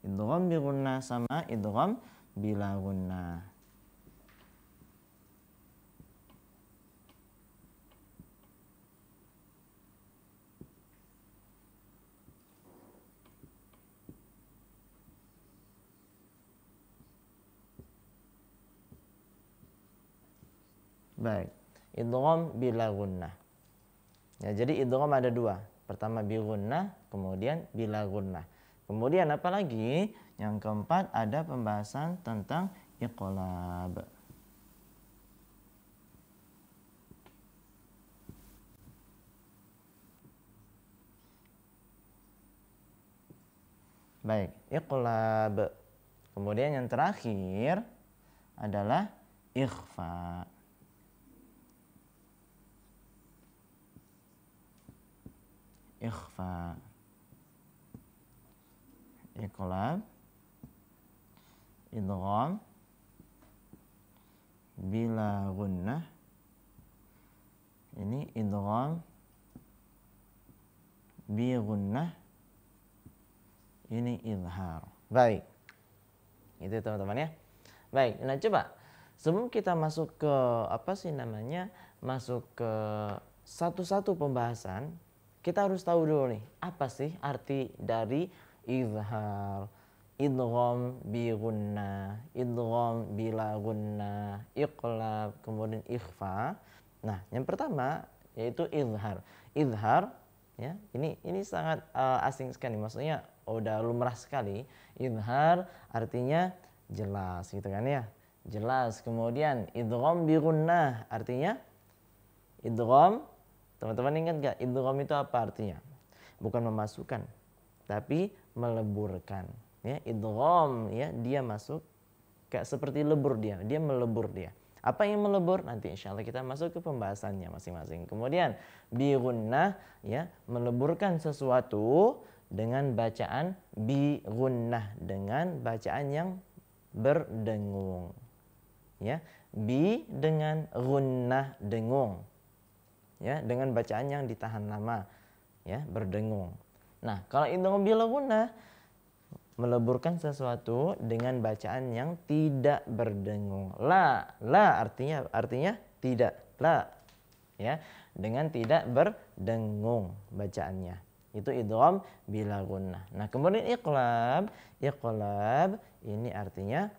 Idgham bi gunnah sama idgham bila gunnah. Baik, idgham bila gunnah. Ya, jadi idgham ada dua. Pertama bi gunnah, kemudian bila gunnah. Kemudian apalagi? Yang keempat ada pembahasan tentang iqlab. Baik, iqlab. Kemudian yang terakhir adalah ikhfa. Ikhfa. Iqlab, idgham bila gunnah. Ini idgham bi gunnah. Ini izhar. Baik. Itu teman-teman ya. Baik, nah coba sebelum kita masuk ke masuk ke satu-satu pembahasan, kita harus tahu dulu nih, apa sih arti dari izhar, idgham bi gunnah, idgham bila gunnah, iqlab, kemudian ikhfa. Nah, yang pertama yaitu izhar. Izhar ya, ini sangat asing sekali, maksudnya udah lumrah sekali. Izhar artinya jelas gitu kan ya, jelas. Kemudian idgham bi gunnah artinya idgham. Teman-teman ingat gak idgham itu apa artinya? Bukan memasukkan, tapi meleburkan. Ya, idgham ya, dia masuk kayak seperti lebur, dia melebur dia. Apa yang melebur? Nanti insya Allah kita masuk ke pembahasannya masing-masing. Kemudian bi gunnah ya, meleburkan sesuatu dengan bacaan bi gunnah, dengan bacaan yang berdengung. Ya, bi dengan gunnah, dengung. Ya, dengan bacaan yang ditahan lama, ya, berdengung. Nah, kalau idgham bila gunnah, meleburkan sesuatu dengan bacaan yang tidak berdengung. La artinya tidak. La ya, dengan tidak berdengung bacaannya. Itu idgham bila gunnah. Nah, kemudian iqlab ini artinya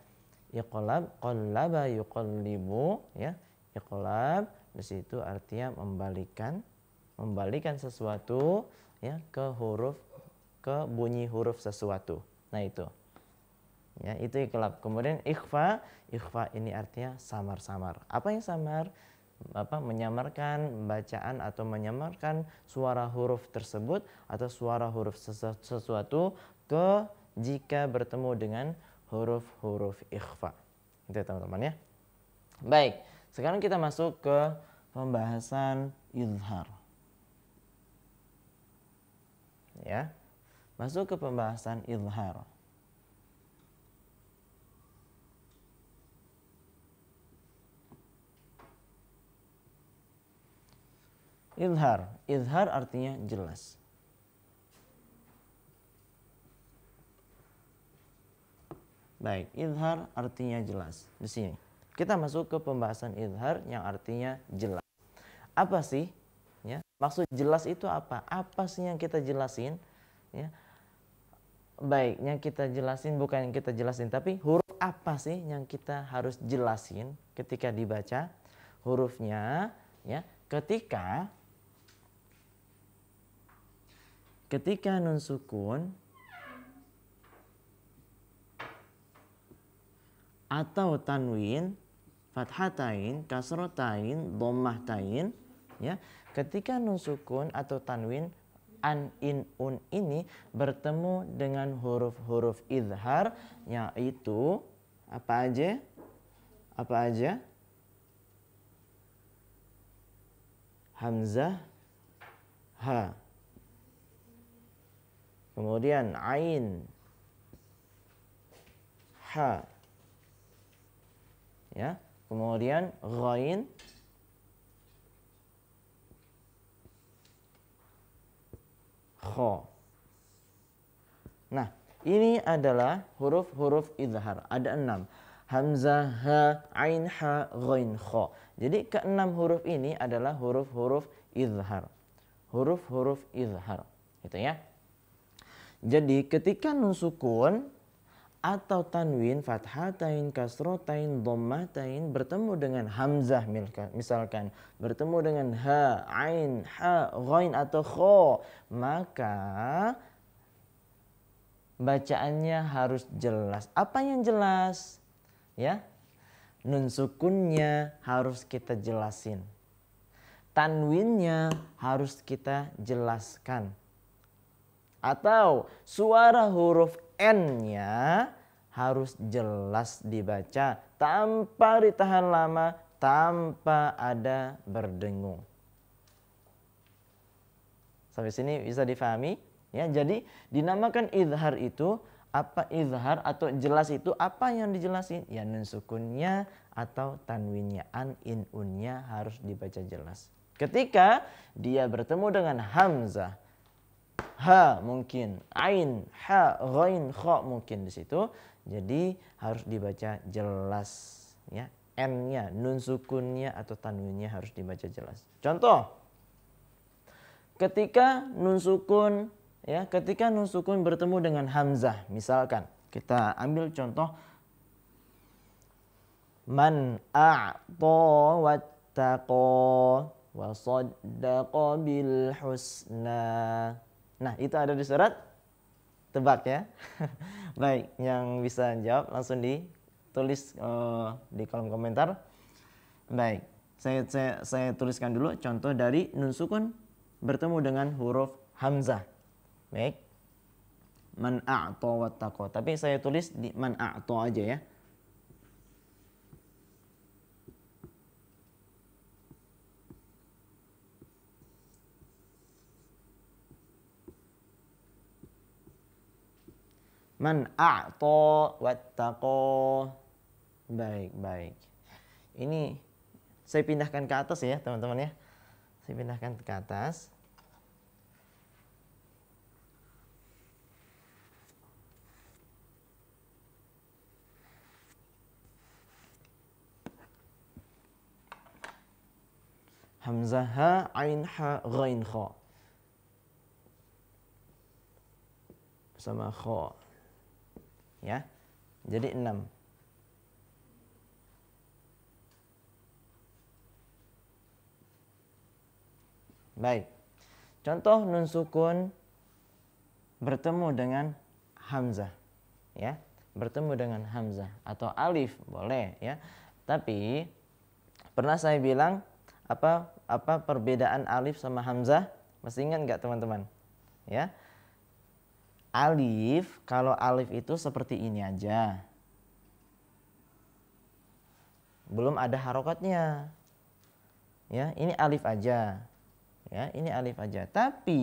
iqlab, qallaba yuqallibu ya. Iqlab di situ artinya membalikan sesuatu ya ke bunyi huruf sesuatu. Nah, itu. Ya, itu iqlab. Kemudian ikhfa ini artinya samar-samar. Apa yang samar? Menyamarkan bacaan atau menyamarkan suara huruf tersebut atau suara huruf sesuatu jika bertemu dengan huruf-huruf ikhfa. Itu teman-teman ya. Baik, sekarang kita masuk ke pembahasan izhar. Ya. Masuk ke pembahasan izhar. Izhar artinya jelas. Baik, izhar artinya jelas. Di sini kita masuk ke pembahasan izhar yang artinya jelas. Apa sih? Ya, maksud jelas itu apa? Apa sih yang kita jelasin? Ya. Baik, yang kita jelasin bukan yang kita jelasin, tapi huruf apa sih yang kita harus jelasin ketika dibaca? Hurufnya ya, ketika nun sukun atau tanwin, fathatain, kasrotain, dhammahtain ya, ketika nun sukun atau tanwin an, in, un ini bertemu dengan huruf-huruf izhar, yaitu apa aja? Hamzah, ha. Kemudian ain, ha. Ya, kemudian ghain, kha. Nah, Ini adalah huruf-huruf izhar. Ada 6. Hamzah, ha, ain, ha, ghain, kha. Jadi keenam huruf ini adalah huruf-huruf izhar. Huruf-huruf izhar. Gitu ya. Jadi ketika nun sukun atau tanwin, fathatain, kasrotain, dhammatain bertemu dengan hamzah misalkan, bertemu dengan ha, ain, ha, ghain atau kha, maka bacaannya harus jelas. Apa yang jelas? Ya, nun sukunnya harus kita jelasin. Tanwinnya harus kita jelaskan. Atau suara huruf N-nya harus jelas dibaca tanpa ditahan lama, tanpa ada berdengung. Sampai sini bisa difahami? Ya, jadi dinamakan izhar itu apa? Izhar atau jelas itu apa yang dijelasin? Ya, nun sukunnya atau tanwinnya, an, in, unnya harus dibaca jelas. Ketika dia bertemu dengan hamzah, ha mungkin, ain, ha, ghain, kha mungkin di situ. Jadi harus dibaca jelas, ya. N-nya, nun sukunnya atau tanwinnya harus dibaca jelas. Contoh, ketika nun sukun, ya, ketika nun sukun bertemu dengan hamzah, misalkan kita ambil contoh man a'ta wattaqa wa saddaqa bil husna. Nah, itu ada di surat, tebak ya. Baik, yang bisa jawab langsung ditulis di kolom komentar. Baik, saya tuliskan dulu contoh dari nun sukun bertemu dengan huruf hamzah. Baik, man a'ta wattaqa, tapi saya tulis di man a'ta aja ya. Man a'ta wattaqa. Baik. Ini saya pindahkan ke atas ya, teman-teman ya. Saya pindahkan ke atas. Hamzah, ha, ain, ha, ghain, kha. Sama kha. Ya. Jadi 6. Baik. Contoh nun sukun bertemu dengan hamzah, ya. Bertemu dengan hamzah atau alif boleh ya. Tapi pernah saya bilang apa perbedaan alif sama hamzah? Masih ingat nggak teman-teman? Ya. Alif, kalau alif itu seperti ini aja. Belum ada harokatnya. Ya, ini alif aja. Ya, ini alif aja. Tapi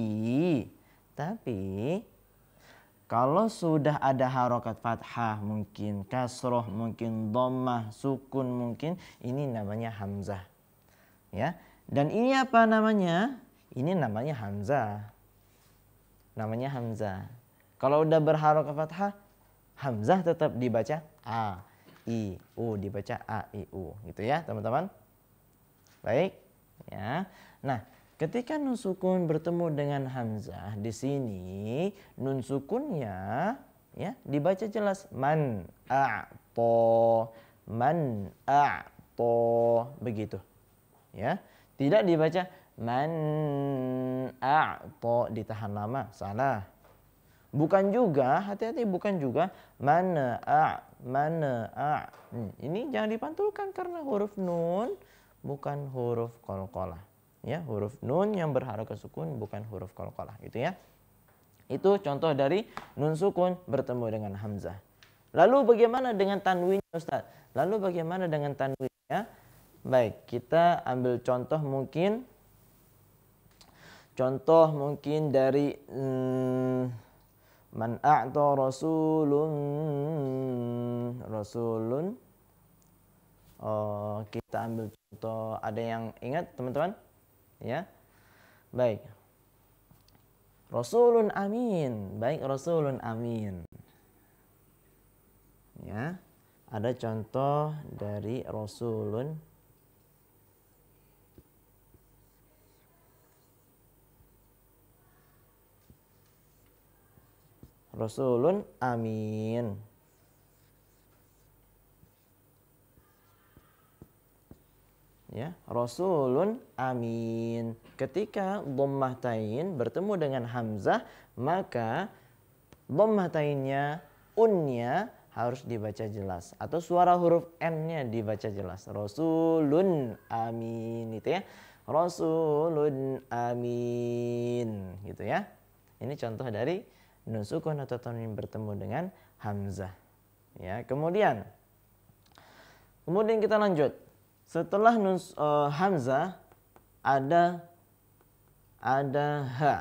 kalau sudah ada harokat fathah mungkin, kasroh mungkin, dhammah, sukun mungkin, ini namanya hamzah. Ya. Dan ini apa namanya? Ini namanya hamzah. Namanya hamzah. Kalau udah berharokat fathah, hamzah tetap dibaca a, i, u, dibaca a, i, u, gitu ya, teman-teman. Baik, ya. Nah, ketika nun sukun bertemu dengan hamzah di sini, nun sukunnya ya dibaca jelas man a'ta, man a'ta, begitu. Ya. Tidak dibaca man a'ta ditahan lama, salah. Bukan juga, hati-hati, bukan juga mana a. Ini jangan dipantulkan karena huruf nun bukan huruf qalqalah. Ya, huruf nun yang berharokat sukun bukan huruf qalqalah, gitu ya. Itu contoh dari nun sukun bertemu dengan hamzah. Lalu bagaimana dengan tanwinnya, Ustaz? Lalu bagaimana dengan tanwinnya? Baik, kita ambil contoh mungkin dari man a'ta rasulun. Kita ambil contoh, ada yang ingat teman-teman? Ya. Baik. Rasulun amin. Baik, rasulun amin. Ya. Ada contoh dari Rasulun. Rasulun amin. Ya, Rasulun amin. Ketika dhammahtain bertemu dengan hamzah, maka dhammahtainnya, unnya harus dibaca jelas atau suara huruf n-nya dibaca jelas. Rasulun amin itu ya. Rasulun amin gitu ya. Ini contoh dari nun sukun atau tanwin bertemu dengan hamzah. Ya, kemudian kita lanjut. Setelah hamzah ada ha.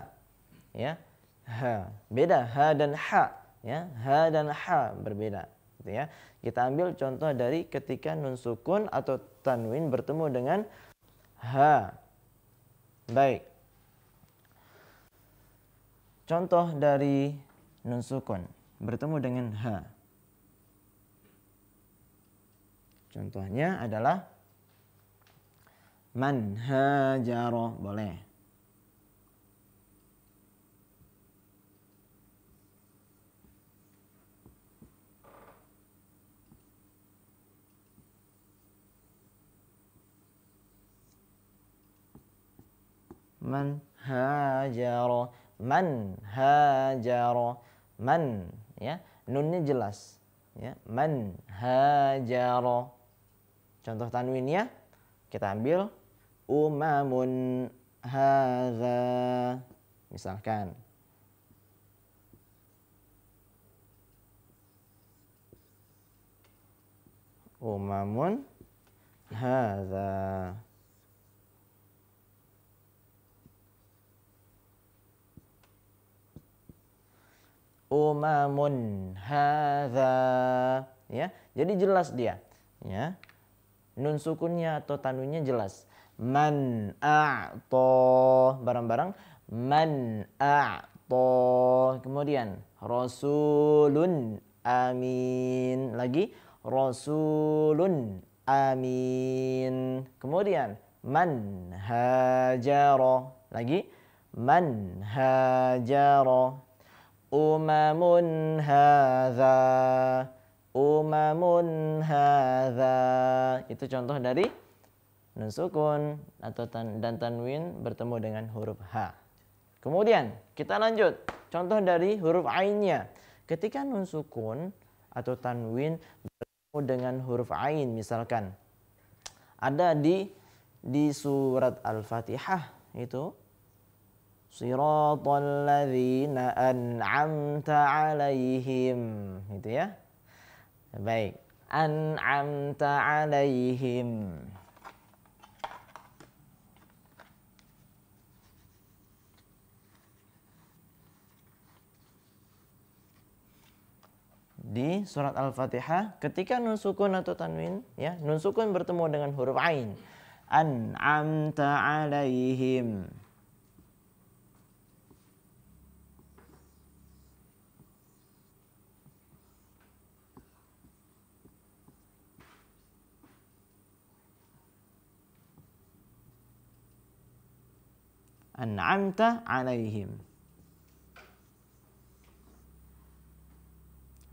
Ya. Ha. Beda ha dan ha, ya. Ha dan ha berbeda, gitu ya. Kita ambil contoh dari ketika nun sukun atau tanwin bertemu dengan ha. Baik. Contoh dari nun sukun bertemu dengan ha. Contohnya adalah man hajaro, boleh. Man hajaro, man hajaro, man, ya, nunnya jelas, ya, man hajaro. Contoh tanwinnya kita ambil umamun hadza, misalkan. Umamun hadza. Umamun hadza, ya. Jadi jelas dia, ya. Nun sukunnya atau tanwinnya jelas. Man a'to, bareng-bareng man a'to. Kemudian rasulun amin, lagi rasulun amin. Kemudian man hajaro, lagi man hajaro. Umamun hadza, umamun hadza. Itu contoh dari nun sukun atau dan tanwin bertemu dengan huruf ha. Kemudian kita lanjut contoh dari huruf ainnya. Ketika nun sukun atau tanwin bertemu dengan huruf ain, misalkan ada di surat Al-Fatihah itu Shiratal ladzina an'amta 'alaihim, gitu ya. Baik, an'amta 'alaihim. Di surat Al-Fatihah ketika nun sukun atau tanwin, ya, nun sukun bertemu dengan huruf ain. An'amta 'alaihim. An'amta 'alaihim.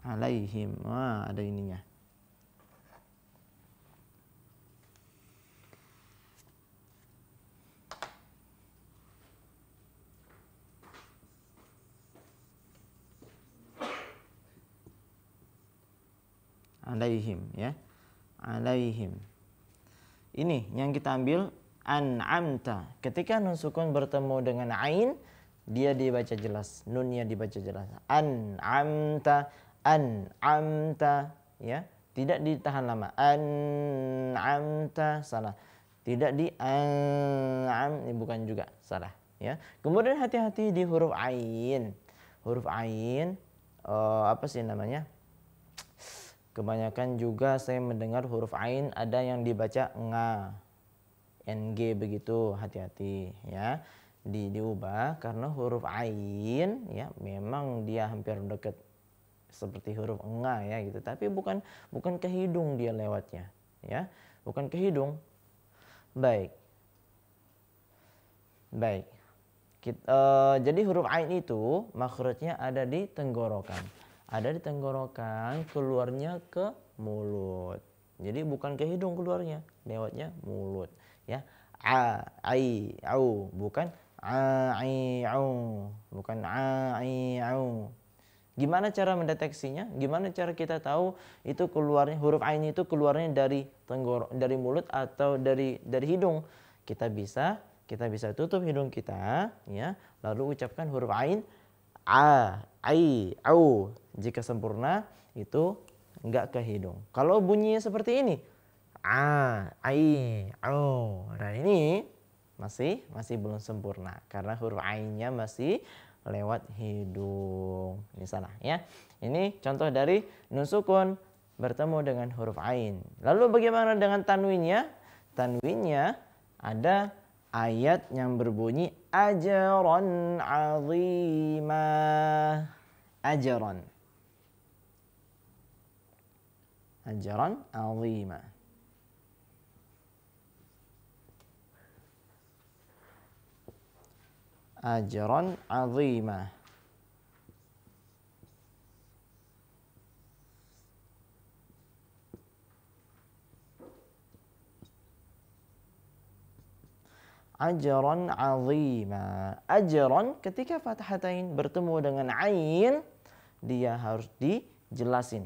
Alaihim. Wah, ada ininya. Alaihim, ya. Alaihim. Ini yang kita ambil an'amta. Ketika nun sukun bertemu dengan ain, dia dibaca jelas, nunnya dibaca jelas. An'amta, an'amta, ya. Tidak ditahan lama. An'amta, salah. Tidak di an'am, ini bukan juga, salah, ya. Kemudian hati-hati di huruf ain. Huruf ain apa sih namanya? Kebanyakan juga saya mendengar huruf ain ada yang dibaca nga, ng begitu, hati-hati, ya. Diubah karena huruf ain, ya, memang dia hampir dekat seperti huruf nga ya gitu. Tapi bukan ke hidung dia lewatnya, ya. Bukan ke hidung. Baik. Baik. Jadi huruf ain itu makhrajnya ada di tenggorokan. Ada di tenggorokan, keluarnya ke mulut. Jadi bukan ke hidung keluarnya, lewatnya mulut, ya. A, ai, au, bukan a, ai, au, bukan a, ai, au. Gimana cara mendeteksinya? Gimana cara kita tahu itu keluarnya huruf ain itu keluarnya dari dari mulut atau dari hidung? Kita bisa tutup hidung kita, ya, lalu ucapkan huruf ain a, ai, au. Jika sempurna itu enggak ke hidung. Kalau bunyinya seperti ini, a, ai, au. Nah, ini masih belum sempurna karena huruf ainnya masih lewat hidung. Ini salah, ya. Ini contoh dari nun sukun bertemu dengan huruf ain. Lalu bagaimana dengan tanwinnya? Tanwinnya ada ayat yang berbunyi ajran azima. Ajran. Ajran azima. Ajran azima. Ajran azima. Ajran ketika fathatain bertemu dengan ain, dia harus dijelasin,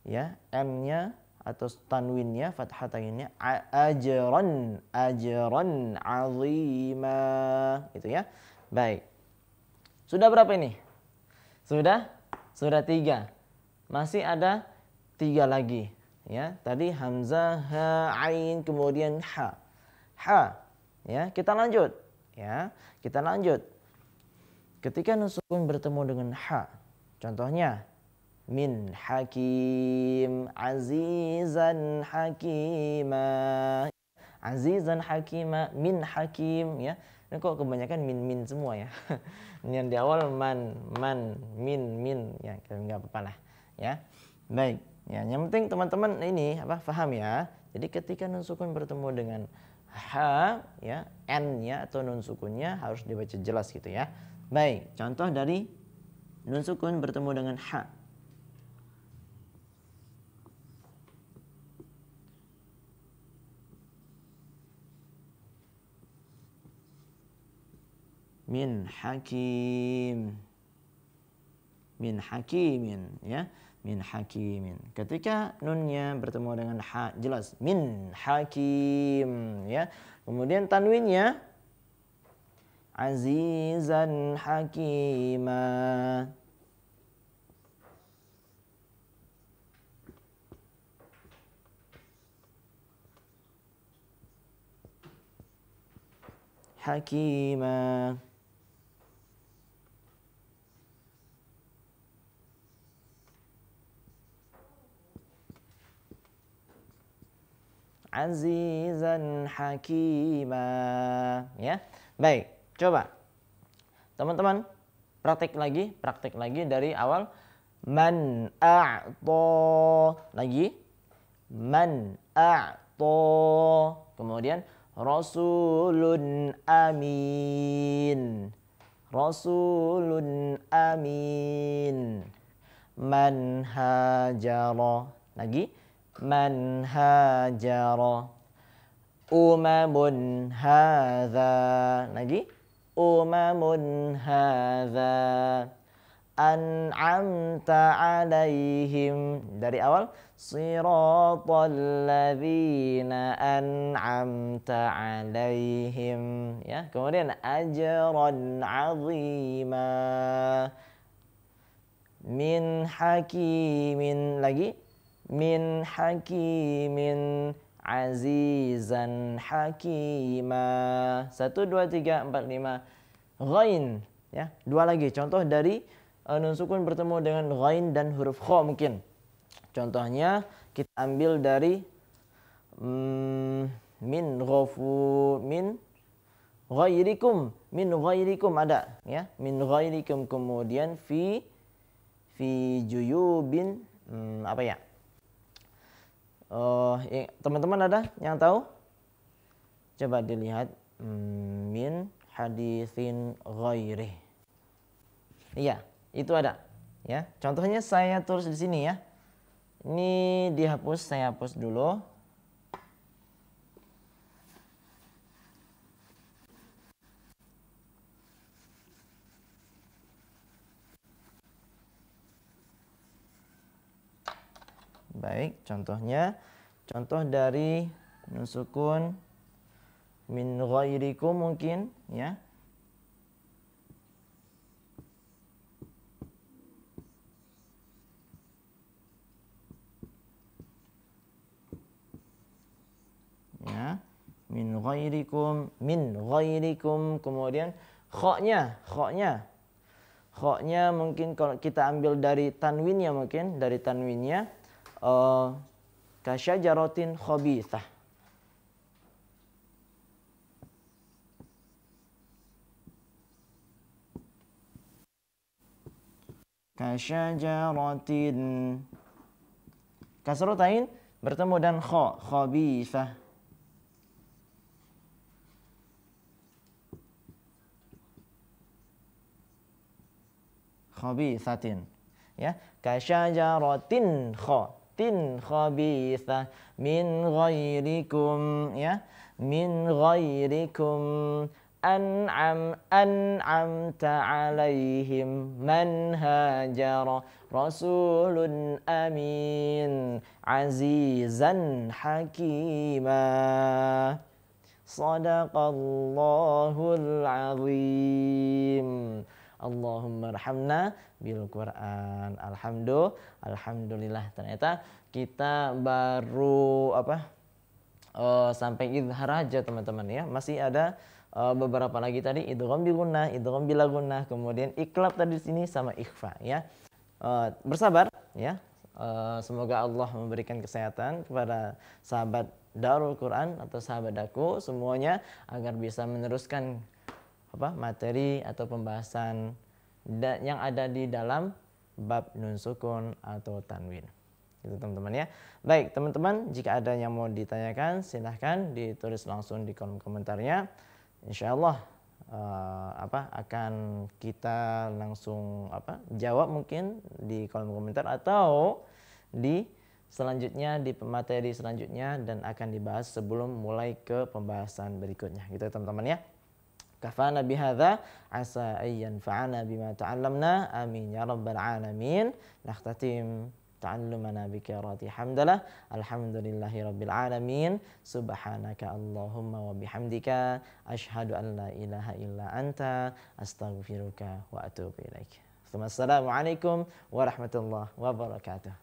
ya, m-nya atau tanwinnya, fathatainnya ajran, ajran azima, gitu ya. Baik. Sudah berapa ini? Sudah 3. Masih ada 3 lagi, ya. Tadi hamzah, ha, ain, kemudian ha. Ha, ya. Kita lanjut, ya. Kita lanjut. Ketika nun sukun bertemu dengan ha, contohnya min hakim, azizan hakima. Azizan hakima, min hakim, ya. Ini kok kebanyakan min semua ya. Yang di awal man, min, ya nggak apa-apa lah, ya. Baik, ya. Yang penting teman-teman ini paham ya. Jadi ketika nun sukun bertemu dengan ha, ya, n-nya atau nun sukunnya harus dibaca jelas gitu ya. Baik, contoh dari nun sukun bertemu dengan ha. Min hakim, min hakimin, ya, min hakimin. Ketika nunnya bertemu dengan ha, jelas min hakim, ya. Kemudian tanwinnya azizan hakima. Hakima. Azizan hakima, ya. Baik, coba teman-teman praktek lagi dari awal. Man a'ta, lagi man a'ta, kemudian rasulun amin, rasulun amin. Man hajara, lagi man hajara. Umamun hadza, lagi umamun hadza. An'amta alaihim, dari awal siratal ladzina an'amta alaihim, ya. Kemudian ajran azima. Min hakimin, lagi min hakimin azizan hakima. 1, 2, 3, 4, 5. Ghain, ya. 2 lagi contoh dari nun sukun bertemu dengan ghain dan huruf kha mungkin. Contohnya kita ambil dari min ghafur, min ghairikum, min ghairikum ada, ya. Min ghairikum, kemudian fi fi juyubin, apa ya? Teman-teman ada yang tahu? Coba dilihat, min haditsin ghairi. Iya, itu ada. Ya, contohnya saya tulis di sini ya. Ini dihapus, saya hapus dulu. Baik, contohnya contoh dari nun sukun min ghairikum mungkin ya. Ya, min ghairikum, kemudian kha-nya mungkin kalau kita ambil dari tanwinnya, mungkin dari tanwinnya kasyajaratin khabithah. Kasyajaratin, kasratain bertemu dan kha, khabithah. Khabithatin, ya, kasyajaratin tin khabithah min ghairikum, ya, min ghairikum an'amta alaihim man hajara rasulun amin azizan hakima sadaqallahul azim. Allahumma rahamna bil Quran. Alhamdulillah, ternyata kita baru sampai idhar aja teman-teman ya. Masih ada beberapa lagi tadi, idgham bi gunnah, idgham bila gunnah, kemudian iklab tadi di sini sama ikhfa ya. Bersabar ya. Semoga Allah memberikan kesehatan kepada sahabat Darul Quran atau sahabat Daku semuanya agar bisa meneruskan materi atau pembahasan yang ada di dalam bab nun sukun atau tanwin. Itu teman-teman ya. Baik teman-teman, jika ada yang mau ditanyakan silahkan ditulis langsung di kolom komentarnya. Insya Allah akan kita langsung jawab mungkin di kolom komentar atau di selanjutnya di materi selanjutnya dan akan dibahas sebelum mulai ke pembahasan berikutnya. Gitu teman-teman ya. Kafana bihadza asa ayyan fa'ana bima ta'allamna amin ya rabbal alamin. Nakhtatim ta'allumana bi qiraati hamdalah alhamdulillahi rabbil alamin. Subhanaka Allahumma wa bihamdika asyhadu an la ilaha illa anta astaghfiruka wa atubu ilaik. Assalamualaikum warahmatullahi wabarakatuh.